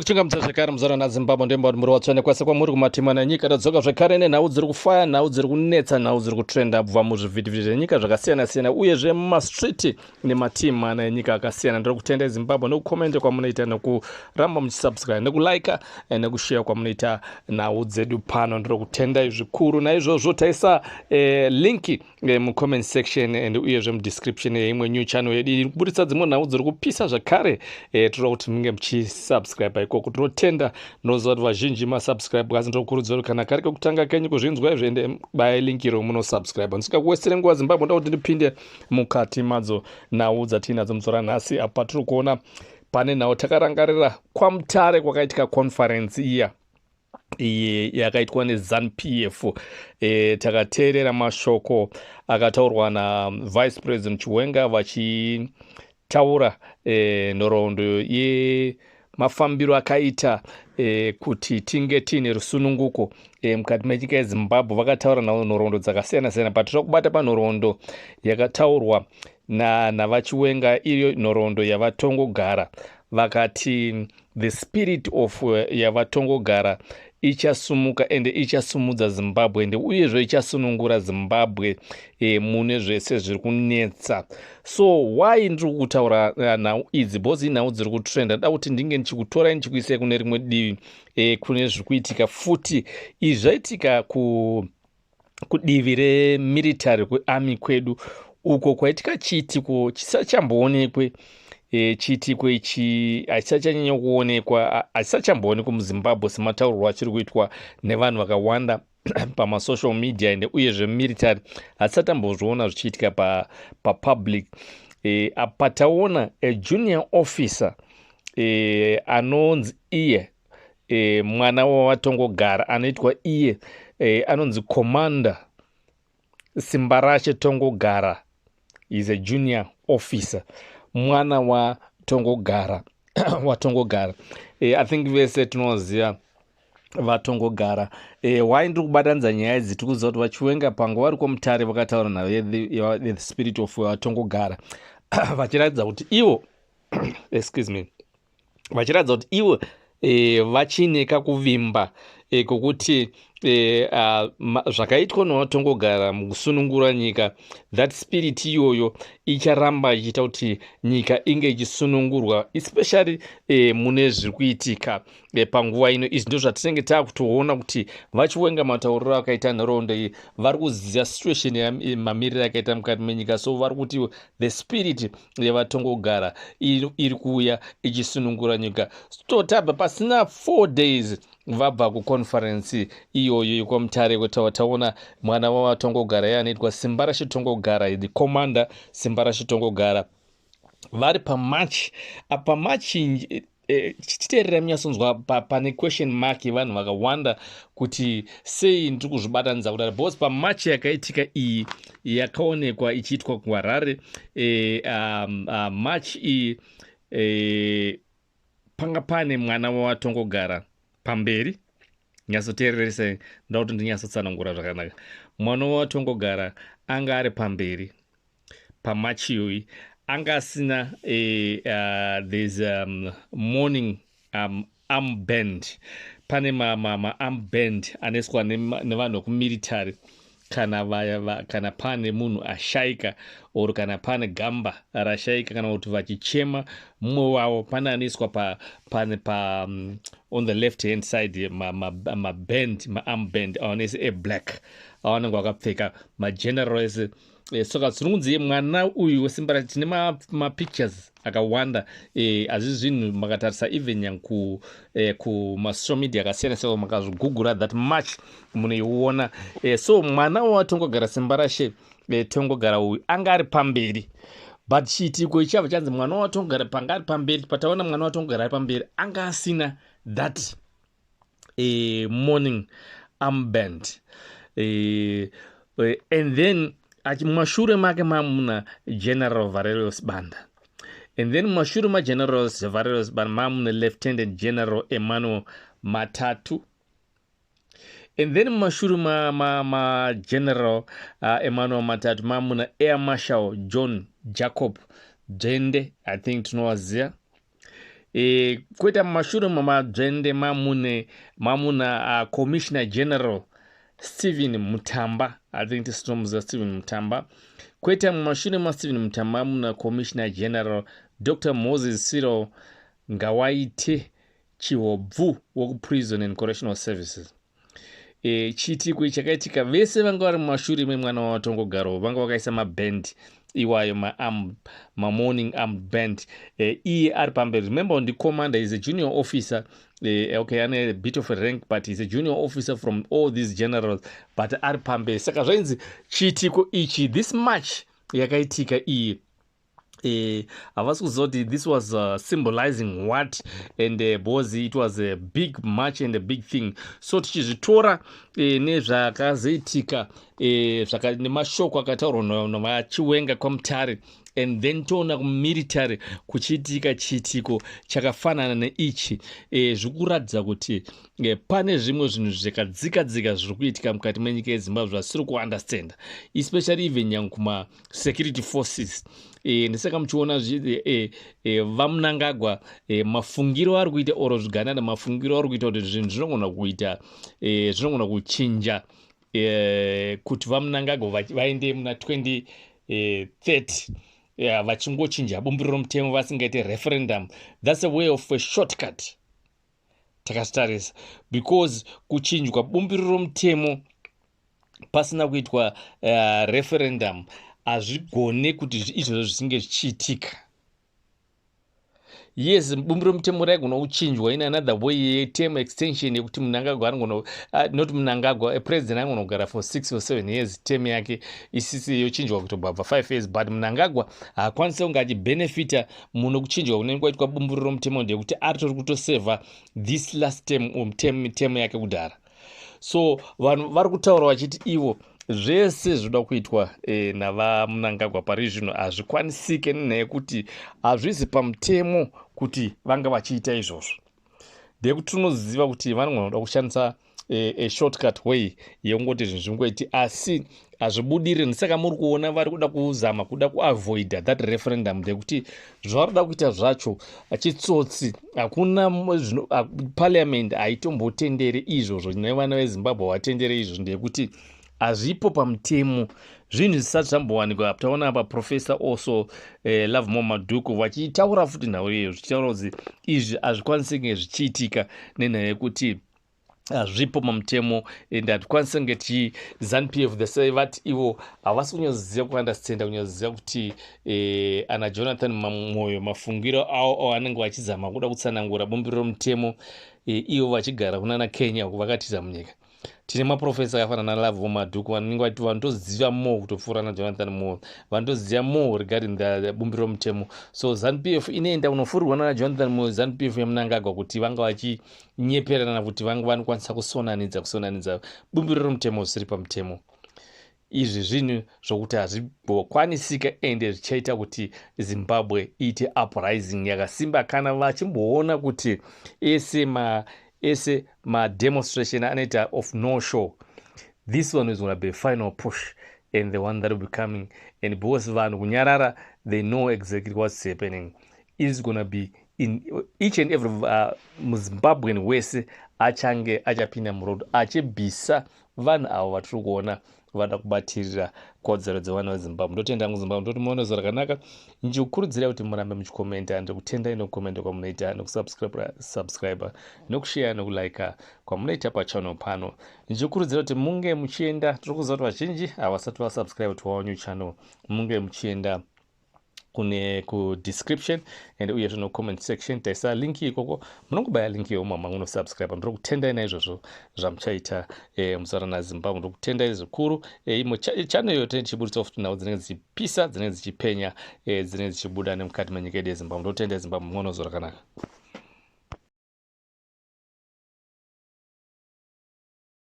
kuchingamidza zvekare muzara nazimbabwe ndemba muri watsvene kwese kwamuri kumatima nenyika tadzoka zvekare nenhau dziri kufaya, nhau dziri kunetsa, nhau dziri kutrenda kubva muzvivhitivhiti zvenyika zvakasiyana-siyana uyezve mumastriti nematimana enyika akasiyana. Ndiri kutenda zimbabwe nekukomende kwamunoita, nekuramba muchisubscribe, nekulika nekushare kwamunoita nhau dzedu pano. Ndiri kutenda zvikuru. Naizvozvo taisa linki mucomment section and uyezve mudescription yeimwe new channel yedu iri kubudisa dzimwe nhau dziri kupisa zvakare. Tinoda kuti munge muchisubscribe ikoko. Tinotenda noziva kuti vazhinji masubscribe, asi ndinokurudzira kuti kana kari kekutanga kenyu kuzvinzwa izvende baya linki iro munosubscribe. Ndisikakuwestere nguva Zimbabwe, ndoda kuti ndipinde mukati madzo nhau dzatinadzo muzora nhasi. Apa tiri kuona pane nhau takarangarira kwamutare kwakaitika conference iyi yakaitwa neZANU-PF. Takateerera mashoko akataurwa naVice President Chiwenga vachitaura nhoroondo yemafambiro akaita kuti tinge tiine rusununguko mukati menyika yeZimbabwe. Vakataura nhoroondo dzakasiyana-siyana. Patinoda kubata panhoroondo yakataurwa navachiwenga, iriyo nhoroondo yavatongogara. Vakati the spirit of yavatongogara ichasumuka ende ichasumudza Zimbabwe ende uyezve ichasunungura Zimbabwe mune zvese zviri kunetsa. So why ndiri kutaura nhau idzi? Because nhau dziri kutrenda. Ndoda kuti ndinge ndichikutorai ndichikuisai kune rimwe divi kune zviri kuitika futi. Izvi zvaitika kudivi remilitary kwearmy kwedu, uko kwaitika chiitiko chisachamboonekwe. Chiitiko ichi hachisachanyanya kuonekwa, hachisachamboonekwa muZimbabwe semataurirwo achiri kuitwa nevanhu vakawanda pamasocial media ende uyezve military hatisatambozviona zvichiitika papublic. Apa taona junior officer anonzi iye mwana wavatongogara anoitwa iye anonzi Commander Simbarashe Tongogara is a junior officer, mwana watongogara watongogara. I think vese tinoziva vatongogara. Why ndiri kubatanidza nyaya idzi? Tiri kuziva kuti vachiwenga panguva vari kwamutare vakataura nayo the spirit of vatongogara vachiratidza kuti ivo excuse me, vachiratidza kuti ivo vachineka kuvimba kokuti zvakaitwa nevatongogara mukusunungura nyika, that spirit iyoyo icharamba ichiita kuti nyika inge ichisunungurwa, especially mune zviri kuitika panguva ino. Izvi ndizvo zvatinenge taakutoona kuti vachiwenga matauriro akaita nhoroondo iyi vari kuziva situation yamamiriro akaita mukati menyika. So vari kuti the spirit yevatongogara iri kuuya ichisunungura nyika. Totaba pasina 4 days vabva kuconference iyoyo yekwamutare taona mwana wavatongogara yanoitwa Simbarashe Tongogara, the commander Simbarashe Tongogara, vari pamatch. Apa match tichiteerera munyasonzwa pane question mark yevanhu vakawanda kuti sei ndiri kuzvibatanidza kudaro. Because pamatch yakaitika iyi yakaonekwa ichiitwa kuHarare, match iyi panga pane mwana wavatongogara pamberi. Nyatsoteereresai, ndoda kuti ndinyatsotsanangura zvakanaka. Mwana wavatongogara anga ari pamberi pamachi iyoyi, anga asina there's morning armband. Pane maarmband anoiswa nevanhu vekumilitary kana pane munhu ashayika or kana pane gamba rashayika kana kuti vachichema mumwe wavo, pane anoiswa on the left hand side maarmband aonese eblack avanenge vakapfeka mageneral ese. Soka tinonzi mwana uyu weSimbarashe tine mapictures akawanda. Hazvi zvinhu makatarisa even kumasocial media akasiyana-siyana makazvigugura that much munoiona. So mwana wavatongogara Simbarashe Tongogara uyu anga ari pamberi, but chiitiko ichabva chanzi mwana wavatongogara panga ari pamberi. Pataona mwana wavatongogara ari pamberi anga asina that morning armband. And then mumashure make mamuna General Varelius Banda, and then mumashure maGeneral Varelius Banda mamuna Lieutenant General Emmanuel Matatu, and then mumashure maGeneral Emmanuel Matatu mamuna Air Marshal John Jacob Dende, I think tinowaziva. Kweta mumashure mamadzvende mamuna Commissioner General Stephen Mutamba. I think this is Stephen Mutamba. Kweta mumashure maStephen Mutamba muna Commissioner General Dr. Moses Cyril Ngawaite Chihobvu wokuPrison and Correctional Services. Chiitiko chakaitika vese vanga vari mumashure memwana wavatongogarawo vanga vakaisa maband iwayo morning armed band. Iye ari pamberi. Remember, the commander is a junior officer. Okay, ane a bit of a rank, but he's a junior officer from all these generals, but ari pamberi. Saka zvainzi chiitiko ichi, this match yakaitika iyi, havasi kuziva kuti this was symbolizing what, and because it was a big match and a big thing. So tichizvitora nezvakazoitika nemashoko akataurwa navachiwenga kwaMutare, and then toona kumilitary kuchiitika chiitiko chakafanana neichi. Zviri kuratidza kuti pane zvimwe zvinhu zvakadzika-dzika zviri kuitika mukati menyika yeZimbabwe zvasiri kuunderstand, especially even nyangwe kuma-security forces. Ndisaka muchiona vaMnangagwa mafungiro ari kuita oro zviganana, mafungiro ari kuita kuti zvinhu zvinogona kuchinja kuti vaMnangagwa vaende muna 2030 vachingochinja bumbiro romutemo vasingaite referendum. That's a way of a shortcut takasitarisa, because kuchinjwa bumbiro romutemo pasina kuitwa referendum hazvigone kuti izvozvo zvisinge zvichiitika. Yes, bumbiro romutemo raigona kuchinjwa in another way, term extension yekuti Mnangagwa anogona not Mnangagwa, a president anogona kugara for 6 or 7 years, term yake isisi yochinjwa kutobva 5 years, but Mnangagwa haakwanisa kunge achibenefita muno kuchinjwa kunenge kwaitwa bumbiro romutemo ndekuti aritori kutoseva this last term yake kudhara. So vanhu vari kutaura vachiti ivo zvese zvoda kuitwa navaMnangagwa pari zvino hazvikwanisike nenyaya yekuti hazvisi pamutemo kuti vanga vachiita izvozvo. Ndekuti tinoziva kuti vanogona kuda kushandisa a shortcut way yekungoti zvinhu zvingoiti, asi hazvibudiri. Ndisaka muri kuona vari kuda kuzama kuda kuavoida that referendum, ndekuti zvavari kuda kuita zvacho chitsotsi. Hakuna parliament haitombotendere izvozvo nevana veZimbabwe vatendere izvozvo, ndekuti hazvipo pamutemo. Zvinhu zvisati zvambowanikwa. Taona apa Professor also Lovemore Maduku vachitaura futi nhau iyeyo, zvichitaura kuti izvi hazvikwanisi kunge zvichiitika nenyaya yekuti hazvipo pamutemo, and hatikwanisi kunge tiZANU-PF vati ivo havasi kunyazoziva kuandastenda, kunyazoziva kuti ana Jonathan Mwoyo mafungiro avo anenge vachizama kuda kutsanangura bumbiro romutemo, ivo vachigara kunana Kenya uko vakatiza munyika. Tine maprofesa akafanana naLovemore Maduku vanenge vati vanotoziva more kutopfuura naJonathan Mwoyo, vanotoziva more regarding the bumbiro romutemo. So ZANU-PF inoenda kunofurirwa naJonathan Mwoyo, ZANU-PF yaMnangagwa, kuti vanga vachinyeperana kuti vanga vanokwanisa kusonanidza bumbiro romutemo zvisiri pamutemo. Izvi zvinhu zvokuti hazvigokwanisika ende zvichaita kuti Zimbabwe iite uprising yakasimba kana vachimboona kuti ese demonstration anoita of no show. This one is going to be a final push, and the one that will be coming, and because vanhu kunyarara, they know exactly what's happening. It is going to be in each and every Zimbabwean wese achange achapinda murodo achibvisa vanhu avo vatiri kuona vada kubatirira kodzero dzevana veZimbabwe. Ndotenda muZimbabwe, ndoti muonezo rakanaka. Ndichikurudzira kuti murambe muchikomenta, ndikutendai nokukomenta kwamunoita, nokusubscribe, nokushare, nokulike kwamunoita pachannel pano. Ndichikurudzira kuti munge muchienda, tiri kuziva kuti vazhinji havasati vasubscribe to our new channel, munge muchienda ku-description and uyezve no-comment section taisa linki ikoko, munongobaya linki iyomo mamunosubscribe. Ndiri kutendai naizvozvo zvamuchaita muzara naZimbabwe, ndiri kutendai zvikuru. Imwe channel iyo tine tichiburitsa futi nhau dzinenge dzichipisa, dzinenge dzichipenya, dzinenge dzichibuda nemukati menyika yedu yeZimbabwe. Ndotendai Zimbabwe, muonezo rakanaka.